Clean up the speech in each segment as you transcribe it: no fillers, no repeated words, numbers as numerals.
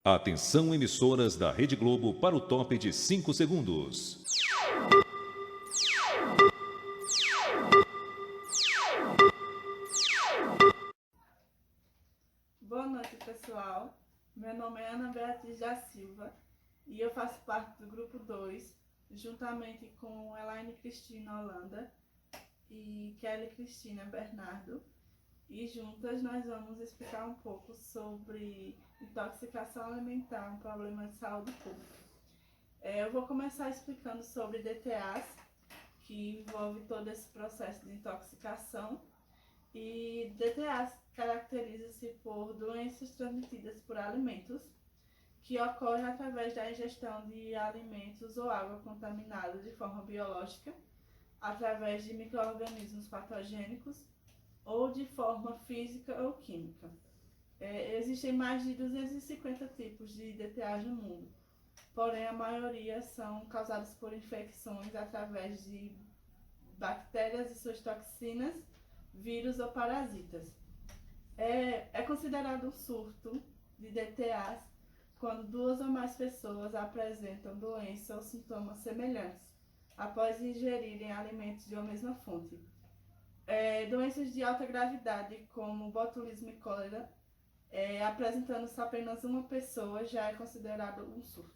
Atenção, emissoras da Rede Globo, para o top de 5 segundos. Boa noite, pessoal. Meu nome é Ana Beatriz da Silva e eu faço parte do grupo 2, juntamente com Elaine Cristina Holanda e Kelly Cristina Bernardo. E juntas nós vamos explicar um pouco sobre intoxicação alimentar, um problema de saúde pública. Eu vou começar explicando sobre DTAs, que envolve todo esse processo de intoxicação. E DTAs caracteriza-se por doenças transmitidas por alimentos, que ocorrem através da ingestão de alimentos ou água contaminada de forma biológica, através de micro-organismos patogênicos ou de forma física ou química. Existem mais de 250 tipos de DTAs no mundo, porém a maioria são causadas por infecções através de bactérias e suas toxinas, vírus ou parasitas. É considerado um surto de DTAs quando 2 ou mais pessoas apresentam doença ou sintomas semelhantes após ingerirem alimentos de uma mesma fonte. Doenças de alta gravidade, como botulismo e cólera, apresentando-se apenas uma pessoa, já é considerado um surto.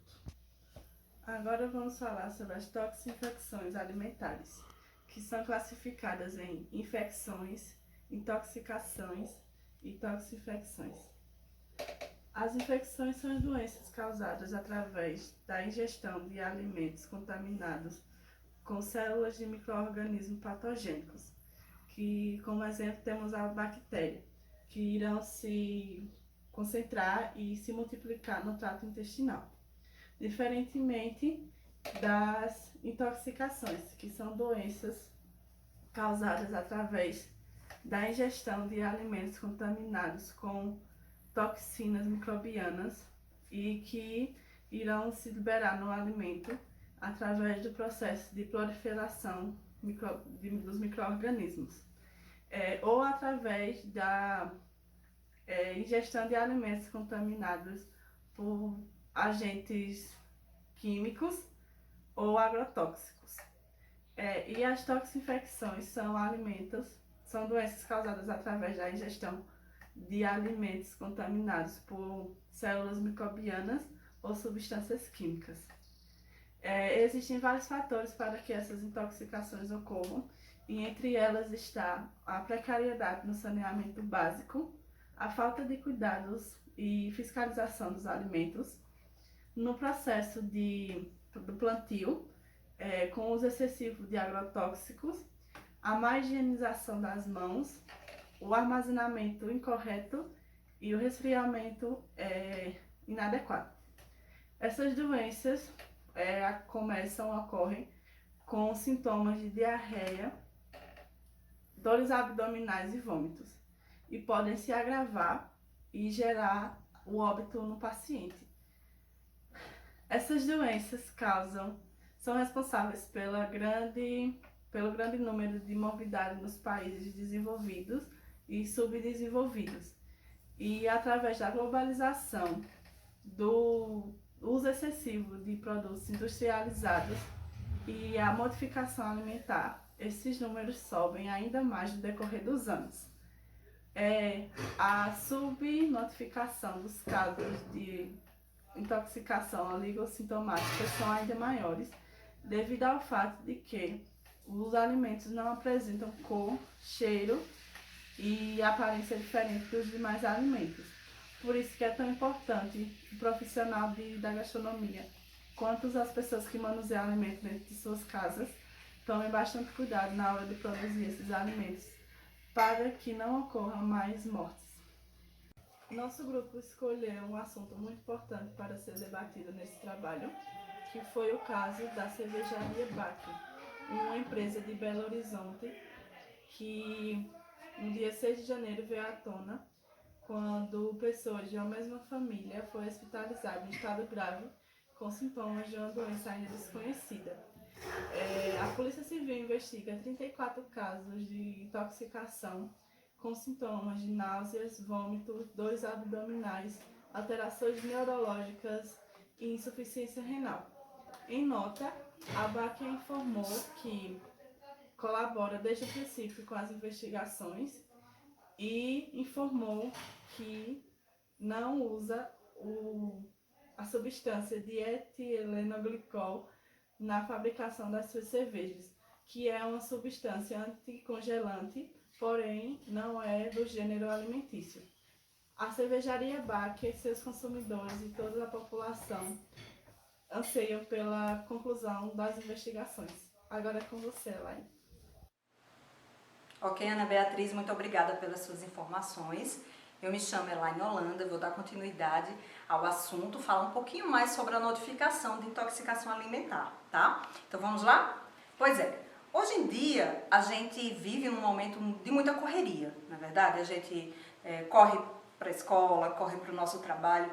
Agora vamos falar sobre as toxinfecções alimentares, que são classificadas em infecções, intoxicações e toxinfecções. As infecções são as doenças causadas através da ingestão de alimentos contaminados com células de micro-organismos patogênicos, que, como exemplo, temos a bactéria, que irão se concentrar e se multiplicar no trato intestinal. Diferentemente das intoxicações, que são doenças causadas através da ingestão de alimentos contaminados com toxinas microbianas e que irão se liberar no alimento através do processo de proliferação dos micro-organismos, ou através da ingestão de alimentos contaminados por agentes químicos ou agrotóxicos. E as toxinfecções são doenças causadas através da ingestão de alimentos contaminados por células microbianas ou substâncias químicas. Existem vários fatores para que essas intoxicações ocorram, e entre elas está a precariedade no saneamento básico, a falta de cuidados e fiscalização dos alimentos, no processo do plantio, com o uso excessivo de agrotóxicos, a má higienização das mãos, o armazenamento incorreto e o resfriamento inadequado. Essas doenças ocorrem com sintomas de diarreia, dores abdominais e vômitos, e podem se agravar e gerar o óbito no paciente. Essas doenças são responsáveis pelo grande número de morbidade nos países desenvolvidos e subdesenvolvidos. E através da globalização, do uso excessivo de produtos industrializados e a modificação alimentar, esses números sobem ainda mais no decorrer dos anos. A subnotificação dos casos de intoxicação oligossintomática são ainda maiores, devido ao fato de que os alimentos não apresentam cor, cheiro e aparência diferente dos demais alimentos. Por isso que é tão importante o profissional da gastronomia, quanto as pessoas que manuseiam alimentos dentro de suas casas, tomem bastante cuidado na hora de produzir esses alimentos, para que não ocorram mais mortes. Nosso grupo escolheu um assunto muito importante para ser debatido nesse trabalho, que foi o caso da cervejaria Bach, uma empresa de Belo Horizonte que no dia 6 de janeiro veio à tona quando pessoas de uma mesma família foram hospitalizadas em estado grave com sintomas de uma doença ainda desconhecida. A Polícia Civil investiga 34 casos de intoxicação com sintomas de náuseas, vômitos, dores abdominais, alterações neurológicas e insuficiência renal. Em nota, a BAC informou que colabora desde o princípio com as investigações e informou que não usa a substância dietilenoglicol na fabricação das suas cervejas, que é uma substância anticongelante, porém não é do gênero alimentício. A cervejaria BAC, seus consumidores e toda a população anseiam pela conclusão das investigações. Agora é com você, Elaine. Ok, Ana Beatriz, muito obrigada pelas suas informações. Eu me chamo Elaine Holanda, vou dar continuidade ao assunto, falar um pouquinho mais sobre a notificação de intoxicação alimentar, tá? Então vamos lá? Pois é, hoje em dia a gente vive num momento de muita correria, na verdade, a gente corre para a escola, corre para o nosso trabalho,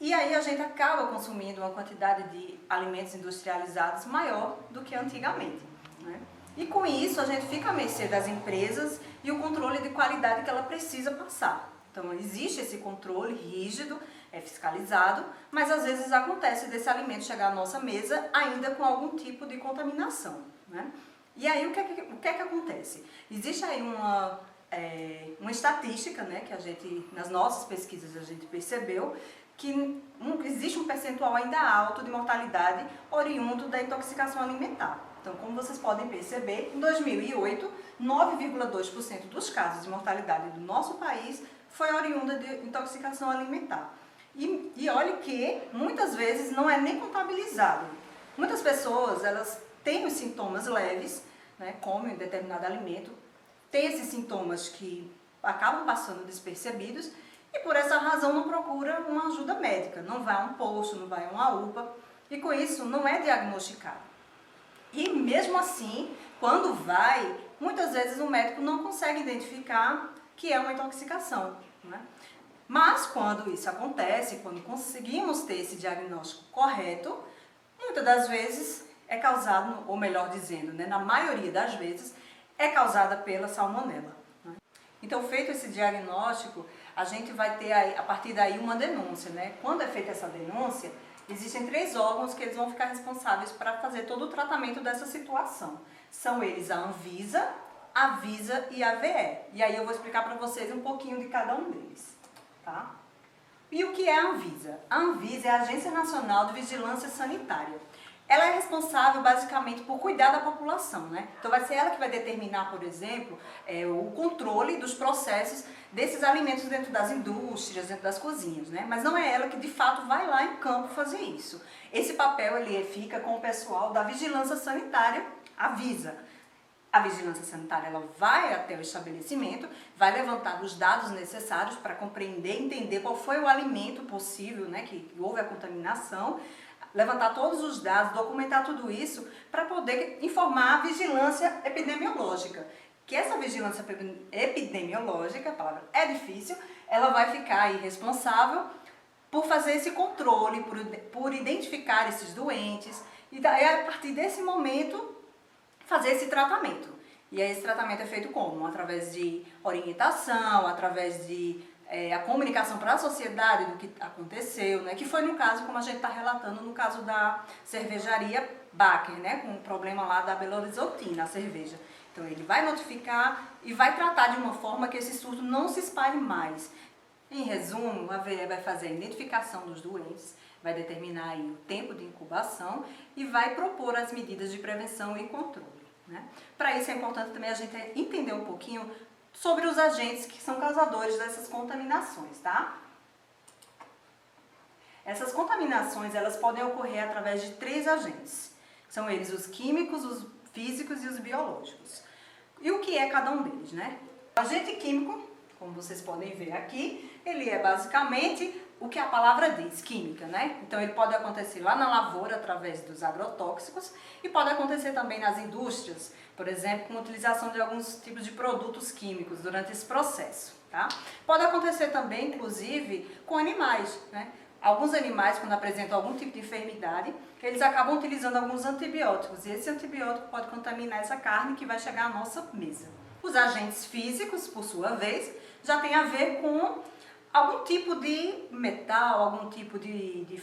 e aí a gente acaba consumindo uma quantidade de alimentos industrializados maior do que antigamente, né? E com isso a gente fica à mercê das empresas e o controle de qualidade que ela precisa passar. Então existe esse controle rígido, é fiscalizado, mas às vezes acontece desse alimento chegar à nossa mesa ainda com algum tipo de contaminação, né? E aí o que é que acontece? Existe aí uma estatística, né, que a gente, nas nossas pesquisas a gente percebeu, que existe um percentual ainda alto de mortalidade oriundo da intoxicação alimentar. Então, como vocês podem perceber, em 2008, 9,2% dos casos de mortalidade do nosso país foi oriunda de intoxicação alimentar. E olha que muitas vezes não é nem contabilizado. Muitas pessoas, elas têm os sintomas leves, né, comem um determinado alimento, têm esses sintomas que acabam passando despercebidos e por essa razão não procura uma ajuda médica, não vai a um posto, não vai a uma UPA e com isso não é diagnosticado. E mesmo assim, quando vai, muitas vezes o médico não consegue identificar que é uma intoxicação, né? Mas quando isso acontece, quando conseguimos ter esse diagnóstico correto, muitas das vezes é causado, ou melhor dizendo, né, na maioria das vezes, é causada pela salmonela, né? Então, feito esse diagnóstico, a gente vai ter aí, a partir daí uma denúncia, né? Quando é feita essa denúncia, existem 3 órgãos que eles vão ficar responsáveis para fazer todo o tratamento dessa situação. São eles a Anvisa, a Visa e a AVE. E aí eu vou explicar para vocês um pouquinho de cada um deles, tá? E o que é a Anvisa? A Anvisa é a Agência Nacional de Vigilância Sanitária. Ela é responsável basicamente por cuidar da população, né? Então vai ser ela que vai determinar, por exemplo, o controle dos processos desses alimentos dentro das indústrias, dentro das cozinhas, né? Mas não é ela que de fato vai lá em campo fazer isso. Esse papel ele fica com o pessoal da Vigilância Sanitária, a Visa. A Vigilância Sanitária ela vai até o estabelecimento, vai levantar os dados necessários para compreender, entender qual foi o alimento possível, né, que houve a contaminação, levantar todos os dados, documentar tudo isso para poder informar a vigilância epidemiológica. Que essa vigilância epidemiológica, a palavra é difícil, ela vai ficar aí responsável por fazer esse controle, por identificar esses doentes e daí a partir desse momento fazer esse tratamento. E aí esse tratamento é feito como? Através de orientação, através de a comunicação para a sociedade do que aconteceu, né? Que foi no caso, como a gente está relatando, no caso da cervejaria Baker, né? Com o problema lá da belorizotina, a cerveja. Então ele vai notificar e vai tratar de uma forma que esse surto não se espalhe mais. Em resumo, a VE vai fazer a identificação dos doentes, vai determinar aí o tempo de incubação e vai propor as medidas de prevenção e controle, né? Para isso é importante também a gente entender um pouquinho sobre os agentes que são causadores dessas contaminações, tá? Essas contaminações, elas podem ocorrer através de 3 agentes. São eles os químicos, os físicos e os biológicos. E o que é cada um deles, né? O agente químico, como vocês podem ver aqui, ele é basicamente o que a palavra diz, química, né? Então ele pode acontecer lá na lavoura através dos agrotóxicos e pode acontecer também nas indústrias, por exemplo, com a utilização de alguns tipos de produtos químicos durante esse processo, tá? Pode acontecer também, inclusive, com animais, né? Alguns animais, quando apresentam algum tipo de enfermidade, eles acabam utilizando alguns antibióticos e esse antibiótico pode contaminar essa carne que vai chegar à nossa mesa. Os agentes físicos, por sua vez, já tem a ver com algum tipo de metal, algum tipo de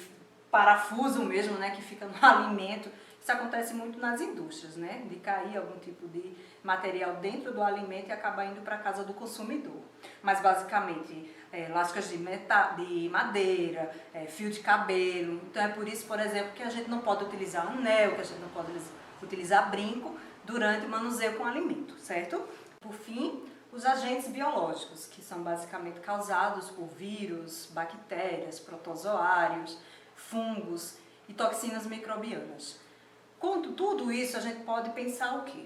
parafuso mesmo, né, que fica no alimento. Isso acontece muito nas indústrias, né, de cair algum tipo de material dentro do alimento e acabar indo para a casa do consumidor. Mas basicamente, lascas de madeira, fio de cabelo. Então é por isso, por exemplo, que a gente não pode utilizar anel, que a gente não pode utilizar brinco durante o manuseio com o alimento, certo? Por fim, os agentes biológicos, que são basicamente causados por vírus, bactérias, protozoários, fungos e toxinas microbianas. Com tudo isso, a gente pode pensar o quê?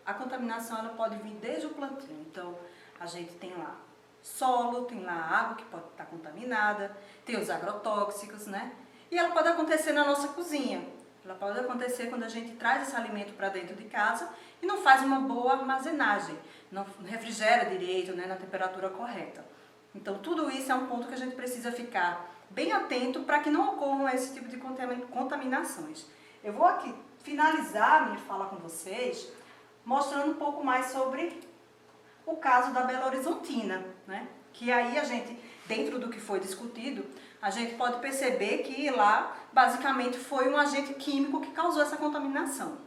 A contaminação ela pode vir desde o plantio. Então, a gente tem lá solo, tem lá água que pode estar contaminada, tem os agrotóxicos, né? E ela pode acontecer na nossa cozinha. Ela pode acontecer quando a gente traz esse alimento para dentro de casa e não faz uma boa armazenagem, não refrigera direito, né, na temperatura correta. Então, tudo isso é um ponto que a gente precisa ficar bem atento para que não ocorram esse tipo de contaminações. Eu vou aqui finalizar minha fala com vocês mostrando um pouco mais sobre o caso da Belo Horizontina, né? Que aí a gente, dentro do que foi discutido, a gente pode perceber que lá basicamente foi um agente químico que causou essa contaminação.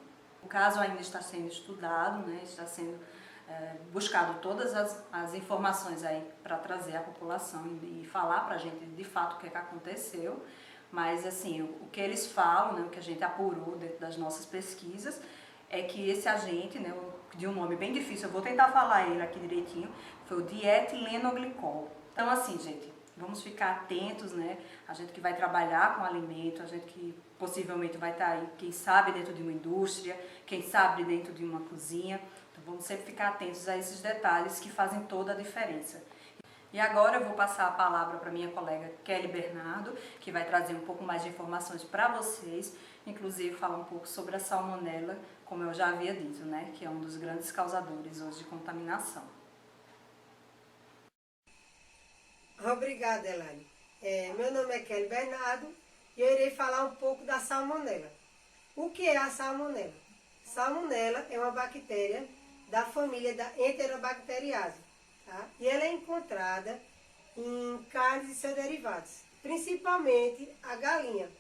O caso ainda está sendo estudado, né? Está sendo buscado todas as informações aí para trazer à população e falar para a gente de fato o que é que aconteceu. Mas assim, o que eles falam, né, o que a gente apurou dentro das nossas pesquisas, é que esse agente, né, de um nome bem difícil, eu vou tentar falar ele aqui direitinho, foi o dietilenoglicol. Então assim, gente, vamos ficar atentos, né, a gente que vai trabalhar com alimento, a gente que possivelmente vai estar aí, quem sabe dentro de uma indústria, quem sabe dentro de uma cozinha. Então vamos sempre ficar atentos a esses detalhes que fazem toda a diferença. E agora eu vou passar a palavra para minha colega Kelly Bernardo, que vai trazer um pouco mais de informações para vocês, inclusive falar um pouco sobre a salmonela, como eu já havia dito, né, que é um dos grandes causadores hoje de contaminação. Obrigada, Elaine. Meu nome é Kelly Bernardo e eu irei falar um pouco da salmonela. O que é a salmonela? Salmonela é uma bactéria da família da Enterobacteriaceae. Tá? E ela é encontrada em carnes e seus derivados, principalmente a galinha,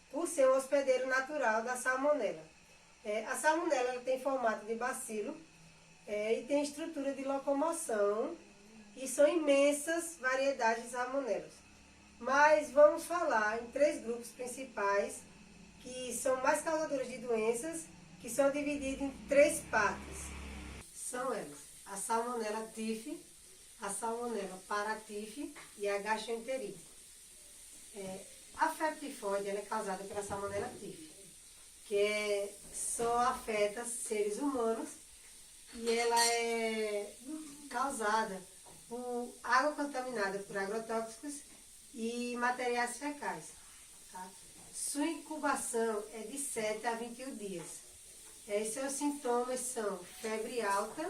por ser um hospedeiro natural da salmonela. A salmonela ela tem formato de bacilo e tem estrutura de locomoção e são imensas variedades de salmonelas. Mas vamos falar em 3 grupos principais que são mais causadores de doenças, que são divididos em 3 partes. São elas: a salmonela typhi, a salmonela paratyphi e a gastroenterite. A febre tifoide ela é causada pela salmonela typhi, que só afeta seres humanos e ela é causada por água contaminada por agrotóxicos e materiais fecais. Tá? Sua incubação é de 7 a 21 dias. Seus sintomas são febre alta,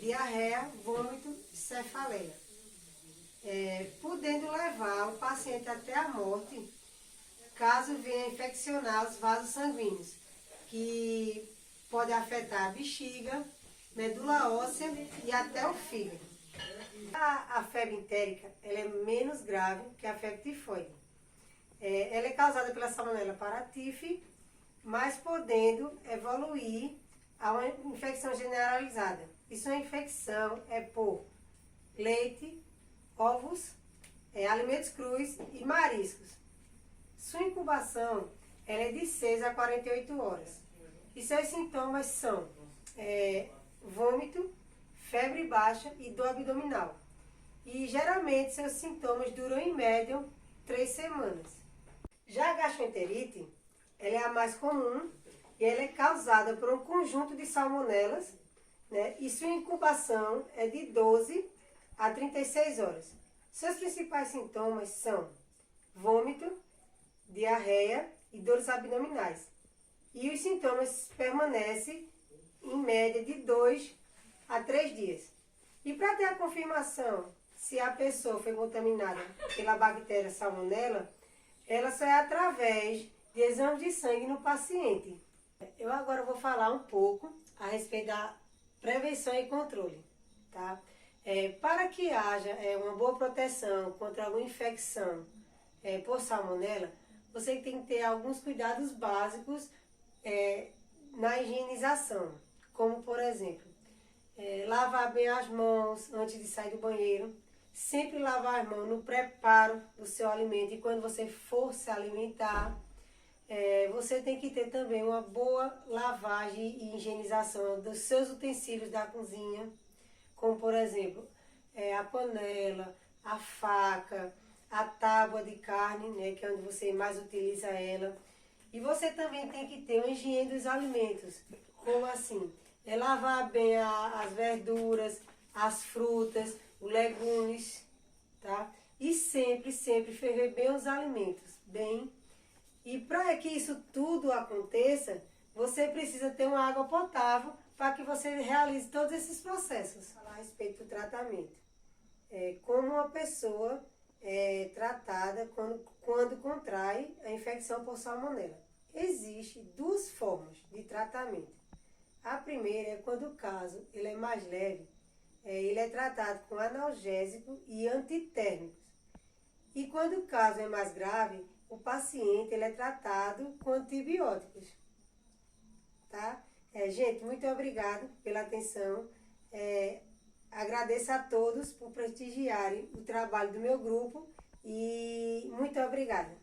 diarreia, vômito e cefaleia, podendo levar o paciente até a morte, caso venha infeccionar os vasos sanguíneos, que pode afetar a bexiga, medula óssea e até o fígado. A febre entérica ela é menos grave que a febre tifoide. Ela é causada pela salmonela paratyphi, mas podendo evoluir a uma infecção generalizada. E sua infecção é por leite, ovos, alimentos crus e mariscos. Sua incubação ela é de 6 a 48 horas. E seus sintomas são vômito, febre baixa e dor abdominal. E geralmente seus sintomas duram em média 3 semanas. Já a gastroenterite, ela é a mais comum e ela é causada por um conjunto de salmonelas, né? E sua incubação é de 12 a 36 horas. Seus principais sintomas são vômito, diarreia e dores abdominais. E os sintomas permanecem em média de 2 a 3 dias. E para ter a confirmação se a pessoa foi contaminada pela bactéria salmonela, ela só é através de exames de sangue no paciente. Eu agora vou falar um pouco a respeito da prevenção e controle. Tá? Para que haja uma boa proteção contra alguma infecção por salmonela, você tem que ter alguns cuidados básicos na higienização, como por exemplo, lavar bem as mãos antes de sair do banheiro, sempre lavar as mãos no preparo do seu alimento e quando você for se alimentar. Você tem que ter também uma boa lavagem e higienização dos seus utensílios da cozinha, como por exemplo, a panela, a faca, a tábua de carne, né, que é onde você mais utiliza ela. E você também tem que ter uma higiene dos alimentos, como assim? Lavar bem as verduras, as frutas, os legumes, tá? E sempre ferver bem os alimentos, bem. E para que isso tudo aconteça, você precisa ter uma água potável para que você realize todos esses processos. Falar a respeito do tratamento. Como uma pessoa é tratada quando contrai a infecção por salmonela. Existem duas formas de tratamento. A primeira é quando o caso ele é mais leve, ele é tratado com analgésico e antitérmicos. E quando o caso é mais grave, o paciente ele é tratado com antibióticos. Tá? Gente, muito obrigado pela atenção. Agradeço a todos por prestigiarem o trabalho do meu grupo e muito obrigada.